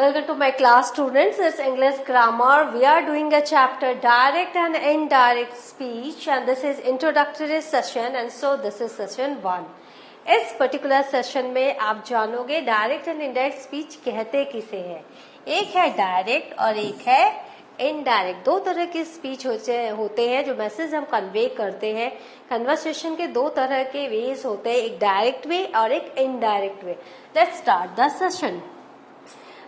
Welcome to my class, students. It's English grammar. We are doing a chapter direct and indirect speech, and this is introductory session, and so this is session 1. इस particular session में आप जानोगे direct and indirect speech कहते किसे हैं. एक है direct और एक है इनडायरेक्ट. दो तरह की स्पीच होते हैं जो मैसेज हम कन्वे करते हैं. कन्वर्सेशन के दो तरह के वेज होते हैं, एक डायरेक्ट वे और एक indirect way. Let's start the session.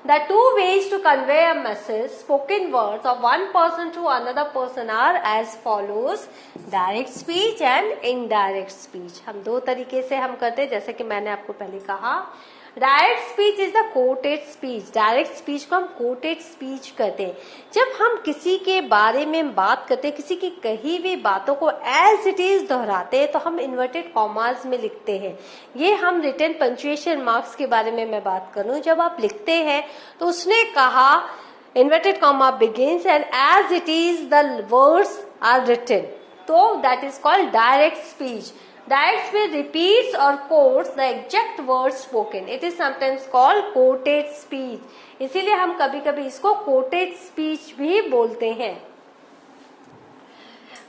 The two ways to convey a message, spoken words of one person to another person are as follows: direct speech and indirect speech. हम दो तरीके से हम करते हैं, जैसे कि मैंने आपको पहले कहा. Direct speech is the coated speech. Direct speech को हम कोटेड स्पीच कहते हैं. जब हम किसी के बारे में बात करते हैं, किसी की कही हुई बातों को एज इट इज दोहराते हैं, तो हम इन्वर्टेड कॉमास में लिखते हैं. ये हम रिटन पंक्चुएशन मार्क्स के बारे में मैं बात करूं. जब आप लिखते हैं तो उसने कहा inverted comma begins and as it is the words are written, तो that is called direct speech. Direct speech repeats or quotes the exact words spoken. It is sometimes called quoted speech. इसीलिए हम कभी कभी इसको quoted speech भी बोलते हैं.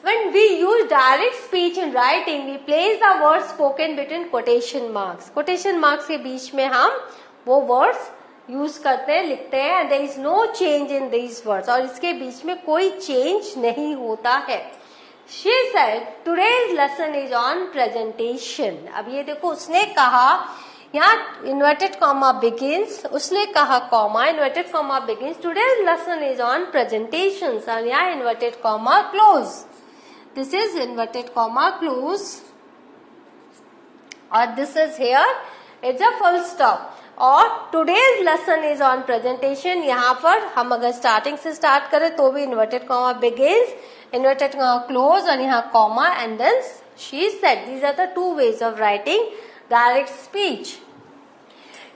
When we use direct speech in writing, we place the words spoken between quotation marks. Quotation marks के बीच में हम वो words यूज करते हैं, लिखते हैं, and there is no change in these words. और इसके बीच में कोई change नहीं होता है. She said, today's lesson is on presentation. अब ये देखो, उसने कहा, यहाँ inverted comma begins, उसने कहा comma, inverted comma begins, today's lesson is on presentations, और यहाँ inverted comma close. This is inverted comma close, और this is here, it's a full stop. और today's lesson is on presentation, यहाँ पर हम अगर स्टार्टिंग से स्टार्ट करें तो भी inverted comma begins, inverted comma close, और यहाँ comma, and then she said. These are the two ways of writing direct speech.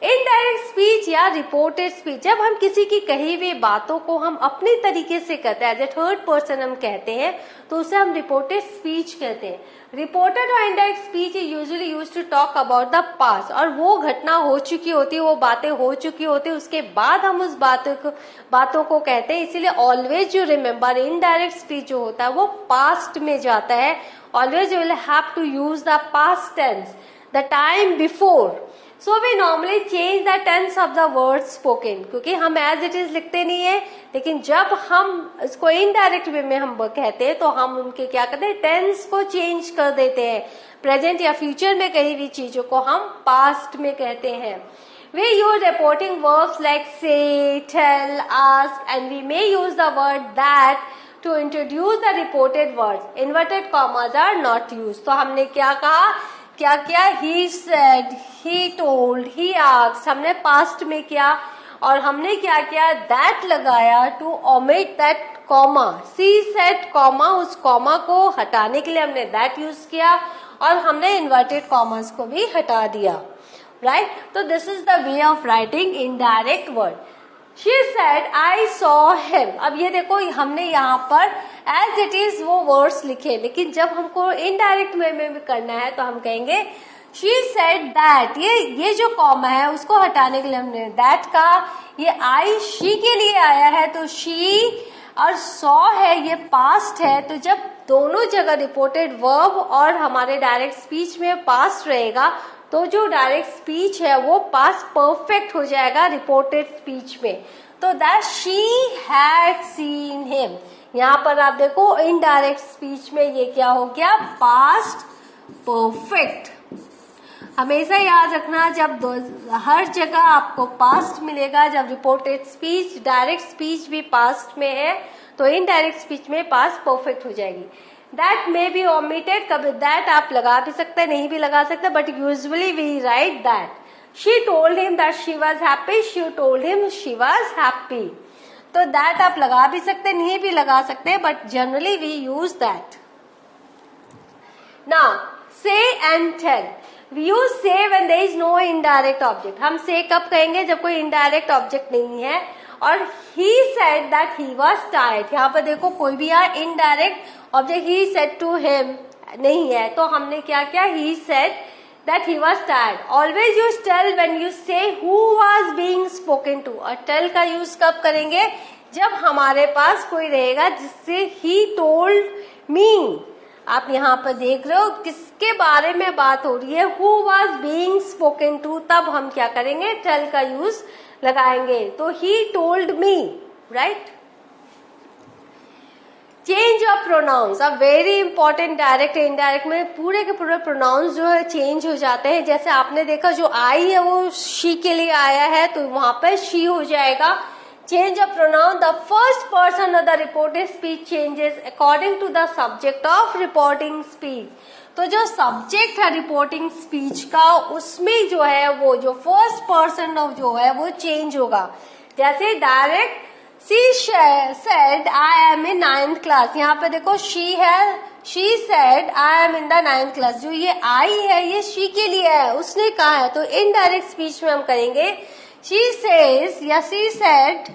Indirect speech या रिपोर्टेड स्पीच, जब हम किसी की कही हुई बातों को हम अपने तरीके से कहते हैं, एज ए थर्ड पर्सन हम कहते हैं, तो उसे हम रिपोर्टेड स्पीच कहते हैं. रिपोर्टेड और indirect speech is usually used to talk about the past, और वो घटना हो चुकी होती है, वो बातें हो चुकी होती है, उसके बाद हम उस बातों को कहते हैं. इसीलिए always you remember, indirect speech जो होता है वो पास्ट में जाता है. Always you will have to use the past tense, the time before. So we normally change the tense of the words spoken, क्योंकि हम as it is लिखते नहीं है, लेकिन जब हम इसको इनडायरेक्ट वे में हम कहते हैं तो हम उनके क्या करते हैं, टेंस को चेंज कर देते हैं. प्रेजेंट या फ्यूचर में कही हुई चीजों को हम पास्ट में कहते हैं. We use reporting verbs like say, tell, ask, and we may use the word that to introduce the reported words. Inverted commas are not used. तो हमने क्या कहा, क्या किया, he said, he told, he asked, हमने past में किया, और हमने क्या किया, that लगाया to omit that comma. She said comma, उस comma को हटाने के लिए हमने that यूज किया, और हमने inverted commas को भी हटा दिया. Right? तो this is the way of writing indirect word. She said, I saw him. अब ये देखो, हमने यहाँ पर as it is वो words लिखे, लेकिन जब हमको indirect way में भी करना है तो हम कहेंगे she said that. ये जो कॉमा है उसको हटाने के लिए हमने that का, ये I she के लिए आया है तो she, और saw है ये past है. तो जब दोनों जगह रिपोर्टेड वर्ब और हमारे डायरेक्ट स्पीच में पास्ट रहेगा तो जो डायरेक्ट स्पीच है वो पास्ट परफेक्ट हो जाएगा रिपोर्टेड स्पीच में. तो that she had seen him, यहाँ पर आप देखो इनडायरेक्ट स्पीच में ये क्या हो गया, पास्ट परफेक्ट. हमेशा याद रखना, जब हर जगह आपको पास्ट मिलेगा, जब रिपोर्टेड स्पीच, डायरेक्ट स्पीच भी पास्ट में है तो इनडायरेक्ट स्पीच में पास्ट परफेक्ट हो जाएगी. That may be omitted, कभी that आप लगा भी सकते हैं, नहीं भी लगा सकते, but usually we write that. She told him that she was happy, she told him she was happy. तो that आप लगा भी सकते हैं, नहीं भी लगा सकते, but generally we use that. Now, say and tell. We use say when there is no indirect object. हम say कब कहेंगे, जब कोई indirect object नहीं है. और he said that he was tired, यहाँ पर देखो कोई भी यहाँ indirect object he said to him नहीं है, तो हमने क्या किया, he said that he was tired. Always use tell when you say who was being spoken to. और tell का use कब करेंगे? जब हमारे पास कोई रहेगा जिससे he told me. आप यहाँ पर देख रहे हो किसके बारे में बात हो रही है, who was being spoken to, तब हम क्या करेंगे? tell का use लगाएंगे. तो he told me, right? Change of pronouns, अब वेरी इंपॉर्टेंट. डायरेक्ट इनडायरेक्ट में पूरे के पूरे प्रोनाउंस जो है चेंज हो जाते हैं. जैसे आपने देखा जो आई है वो शी के लिए आया है तो वहां पर शी हो जाएगा. Change of pronoun, the first person of the reported speech changes according to the subject of reporting speech. तो जो सब्जेक्ट है रिपोर्टिंग स्पीच का उसमें जो है वो जो फर्स्ट पर्सन ऑफ जो है वो चेंज होगा. जैसे direct She said I am in 9th class. यहाँ पे देखो she है, she said I am in the 9th class. जो ये I है ये she के लिए है, उसने कहा है. तो इनडायरेक्ट स्पीच में हम करेंगे she says या she said,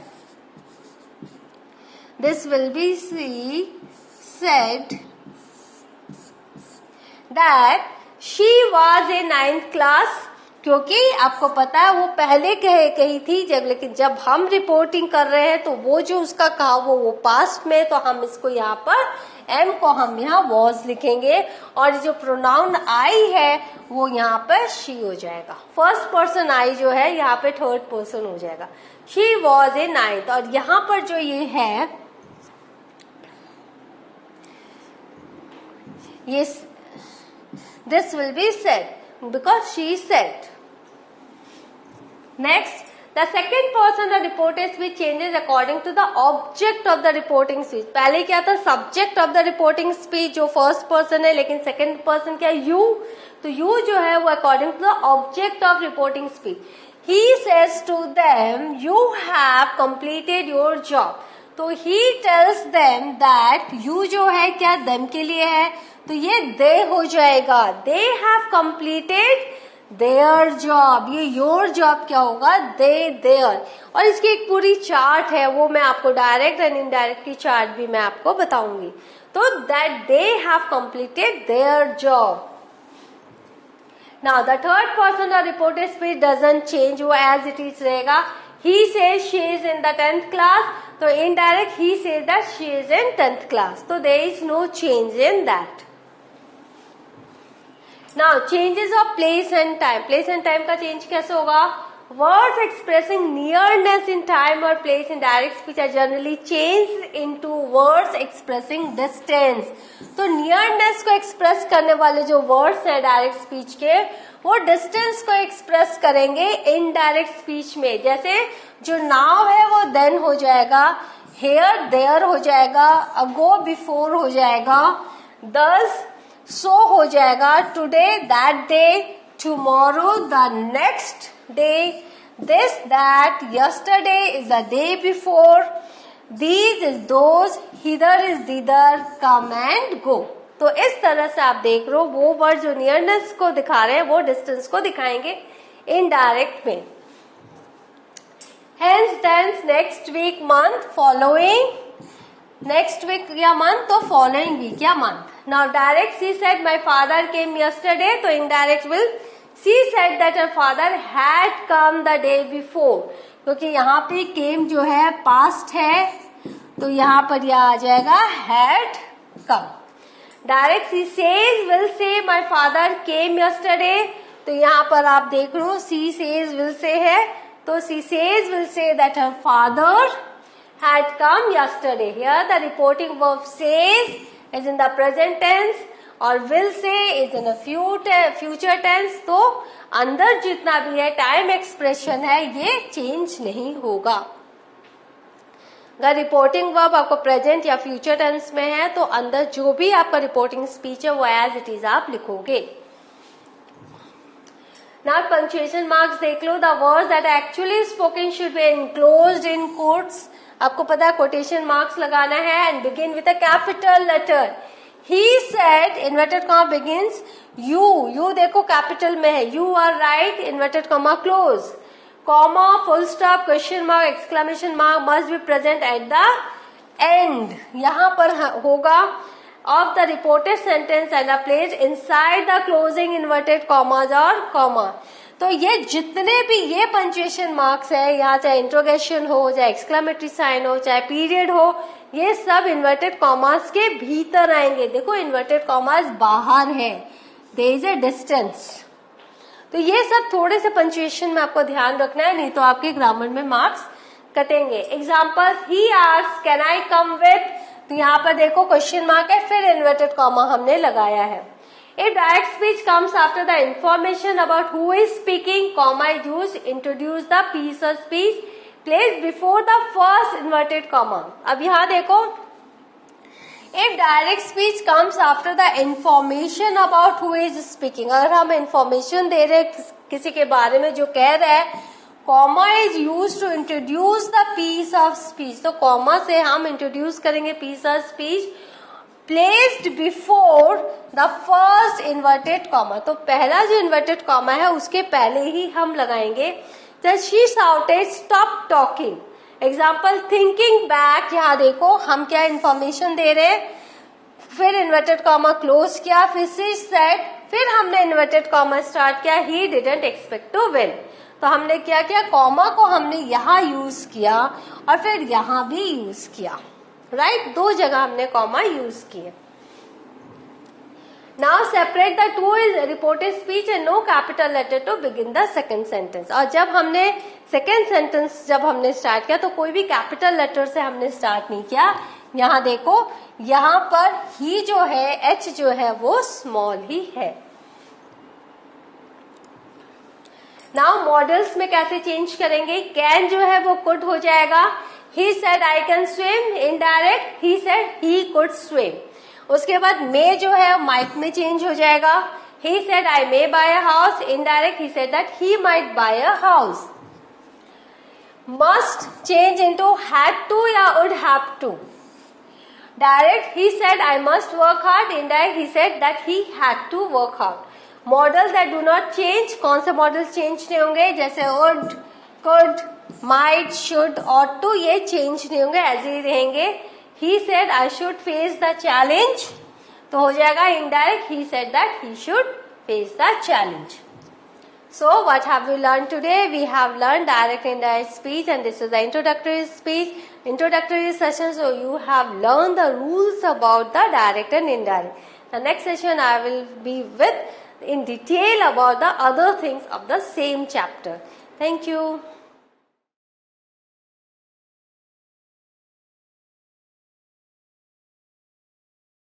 this will be she said that she was in 9th class. क्योंकि आपको पता है वो पहले कही थी जब, लेकिन जब हम रिपोर्टिंग कर रहे हैं तो वो जो उसका कहा वो पास्ट में, तो हम इसको यहाँ पर एम को हम यहाँ वॉज लिखेंगे और जो प्रोनाउन आई है वो यहाँ पर शी हो जाएगा. फर्स्ट पर्सन आई जो है यहाँ पे थर्ड पर्सन हो जाएगा. She was in 9th. और यहाँ पर जो ये है ये this will be said because she said. Next, the second person the reported speech changes according to the object of the reporting speech. पहले क्या था? subject of the reporting speech जो first person है, लेकिन second person क्या है? you. तो you जो है वो according to the object of reporting speech. He says to them, you have completed your job. तो he tells them that you जो है क्या them के लिए है, तो ये they हो जाएगा. They have completed their job. ये your job क्या होगा? they their. और इसकी एक पूरी चार्ट है, वो मैं आपको डायरेक्ट एंड इनडायरेक्ट की चार्ट भी मैं आपको बताऊंगी. तो that they have completed their job. Now the third person of reported speech doesn't change, वो as it is रहेगा. He says she is in the 10th class. तो indirect he says that she is in 10th class. तो there is no change in that. Now changes of place and time. Place and time का change कैसे होगा? Words expressing nearness in time or place in direct speech are generally changed into words expressing distance. तो nearness को express करने वाले जो words हैं direct speech के, वो distance को express करेंगे indirect speech में. जैसे जो now है वो then हो जाएगा, here there हो जाएगा, ago before हो जाएगा, thus so हो जाएगा, today that day, tomorrow the next day, this that, yesterday is the day before, these is those, hither is thither, come and go. तो इस तरह से आप देख रहे हो वो वर्ड जो नियरनेस को दिखा रहे हैं वो डिस्टेंस को दिखाएंगे इनडायरेक्ट में. Hence, tense, next week, month, following, next week या month तो following week या month. Now direct she said my father came yesterday, तो indirect will she said that her father had come the day before. क्योंकि यहाँ पे came जो है past है तो यहाँ पर यह आ जाएगा had come. Direct she says will say my father came yesterday, तो यहाँ पर आप देख रहे हो she says will say है, तो she says will say that her father had come yesterday. Here the reporting verb says is in the present tense और will say is in a future tense. तो अंदर जितना भी है time expression है ये चेंज नहीं होगा. अगर रिपोर्टिंग वर्ब आपको प्रेजेंट या फ्यूचर टेंस में है तो अंदर जो भी आपका रिपोर्टिंग स्पीच है वो एज इट इज आप लिखोगे. Now punctuation marks देख लो. The words that actually spoken should be enclosed in quotes. आपको पता है कोटेशन मार्क्स लगाना है and begin with a capital letter. He said inverted comma begins you देखो कैपिटल में है, you are right inverted comma close, comma full stop question mark exclamation mark must be present at the end. यहाँ पर होगा of the reported sentence and are placed inside the closing inverted commas or comma. तो ये जितने भी ये punctuation marks है, यहाँ चाहे इंट्रोगेशन हो, चाहे एक्सक्लेमेटरी साइन हो, चाहे पीरियड हो, ये सब इन्वर्टेड कॉमास के भीतर आएंगे. देखो इन्वर्टेड कॉमास बाहर है, देयर इज अ डिस्टेंस. तो ये सब थोड़े से पंक्चुएशन में आपको ध्यान रखना है, नहीं तो आपके ग्रामर में मार्क्स कटेंगे. Example, he asks can I come with. तो यहाँ पर देखो क्वेश्चन मार्क है, फिर इन्वर्टेड कॉमा हमने लगाया है. If direct speech comes after the information about who is speaking, comma is used, introduce the piece of speech placed before the first inverted comma. अब यहाँ देखो, if direct speech comes after the information about who is speaking, अगर हम information दे रहे किसी के बारे में जो कह रहा है, comma is used to introduce the piece of speech. तो comma से हम introduce करेंगे piece of speech placed before the first inverted comma. तो पहला जो inverted comma है उसके पहले ही हम लगाएंगे. Just she shouted, stop talking. Example, thinking back. यहाँ देखो हम क्या information दे रहे हैं, फिर inverted comma close किया, फिर she said, फिर हमने inverted comma start किया, he didn't expect to win. तो हमने क्या किया, comma को हमने यहाँ use किया और फिर यहाँ भी use किया. राइट, दो जगह हमने कॉमा यूज किए. Now separate the two is reported speech and no capital letter to begin the second sentence. और जब हमने सेकंड सेंटेंस जब हमने स्टार्ट किया तो कोई भी कैपिटल लेटर से हमने स्टार्ट नहीं किया. यहाँ देखो, यहाँ पर ही जो है, एच जो है वो स्मॉल ही है. नाउ मॉडल्स में कैसे चेंज करेंगे, कैन जो है वो कुड हो जाएगा. He said I can swim, indirect, he said he could swim. उसके बाद may जो है might में चेंज हो जाएगा. He said I may buy a house, indirect, he said that he might buy a house. Must change into had to या would have to. Direct, he said I must work hard, indirect, he said that he had to work hard. Models that do not change, कौन से models change नहीं होंगे, जैसे would, could, might, should, ought to, ये change नहीं होंगे, ऐसे ही रहेंगे. He said I should face the challenge, तो हो जाएगा indirect, he said that he should face the challenge. So what have we learned today? We have learned direct and indirect speech, and this is the introductory speech, introductory session. So you have learned the rules about the direct and indirect. The next session I will be with in detail about the other things of the same chapter. Thank you.